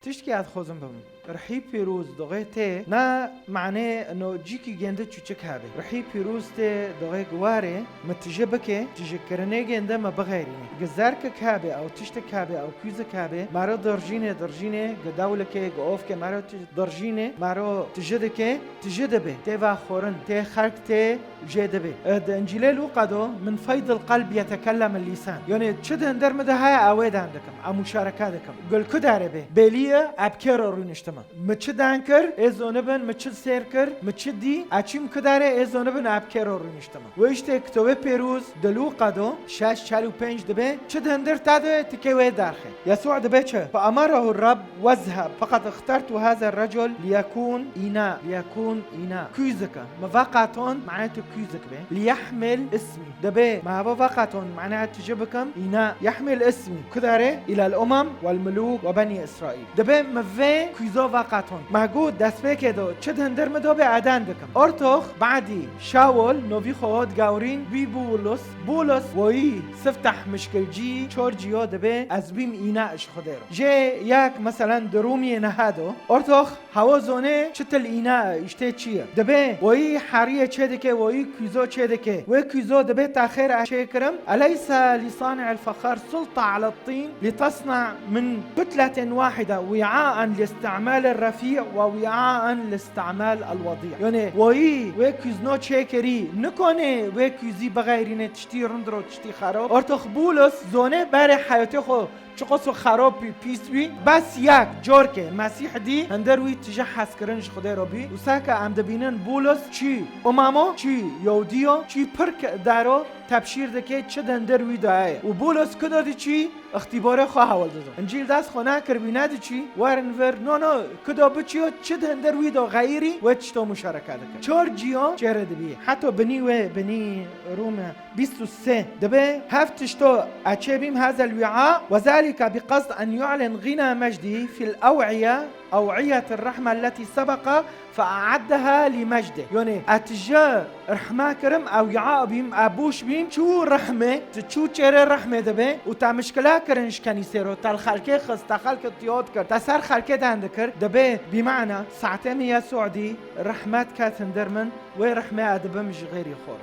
تشتكي از خوزم بم رحي بيروز دغيتي نا معناه انه جيكي جنده تشك هابه رحي بيروز تي دغي جواري متجبكه تجكرني جنده ما بغيريني جزارك كابه او تشتك هابه او كيزك هابه مارو درجينه جداولك جوفك مارو درجينه مارو تجدك تجدبه تيفا خورن تي خلق تي جدبه انجيل لوقا من فيض القلب يتكلم اللسان يعني تشد اندر مده هاي اويد عندكم او مشاركاتكم قل كداربه بليه ابكر رونشتما مچ دانکر ازونبن مچ سرکر مچ دی اچیم کداره ازونبن ابکر رونشتما وشت کتاب پیروز دلو قدو 6:45 دبه چه دندر تاده تکوي دارخه يسوع دبه چه فامره الرب واذهب فقط اخترت هذا الرجل ليكون إناء كوزك مفاقاتون معناته كوزك به ليحمل اسمي دبه ما مفاقاتون معناته تجيبكم إناء يحمل اسمي كداره الى الامم والملوك وبني اسرائيل دبه مفه كوزو واقعتون مگو دست بکدو چه دندر مدو به عدن دکم ارتوخ بعدی شاول نوی خود گاورین بی بولس وی سفتح مشکل جی چور جیو دبه از بیم اینا اش خودرو جه یک مثلا درومی نهادو ارتوخ هوا زونه چتل اینا اشته چیه دبه وی حریه چه دکه وی کوزو چه دکه وی کوزو دبه تاخیر اشه کرم الیس لصانع الفخار سلطه على الطين لتصنع من كتله واحده وعاء لاستعمال الرفيع ووعاء لاستعمال الوضيع يعني ويكوزنو تشيكري نكوني ويكوزي بغيرينه تشتي رندرو تشتي خراب ارتخ بولس زونه بر حياتي خو چقصو خراب پیس بی بس یک جور که مسیح دی اندر وی تجه حس کرنش خدا رو بی و ساکا عمد بینن بولس چی امامو چی یودیو چی پرک دارو تبشیر دکه چه دندر وی دعایه و بولس کدادی چی اختباره خواه اول دادو انجیل دست خونه کربینه دی چی وارنور نو کدا بچیو چه دندر وی دا غیری و چطور مشارکت دکه چار جیو چهره دبیه حتی بنی روم 23 دبه هفتشتو اچه بیم هذا الوعاء وذلك بقصد أن يعلن غنى مجده في أوعية الرحمة التي سبق فأعدها لمجده يعني أتجا رحمة كرم أو يعاء بيم أبوش بيم شو رحمة تشو چهره رحمة دبه و تا مشكلة كرنش كنيسة رو تا الخلقه خص تا خلق تياد كر تا سر خلقه دهند كر دبه بمعنى ساعتين يسوع دي رحمت كاتندر من ورحمة أدبه مش غير يخور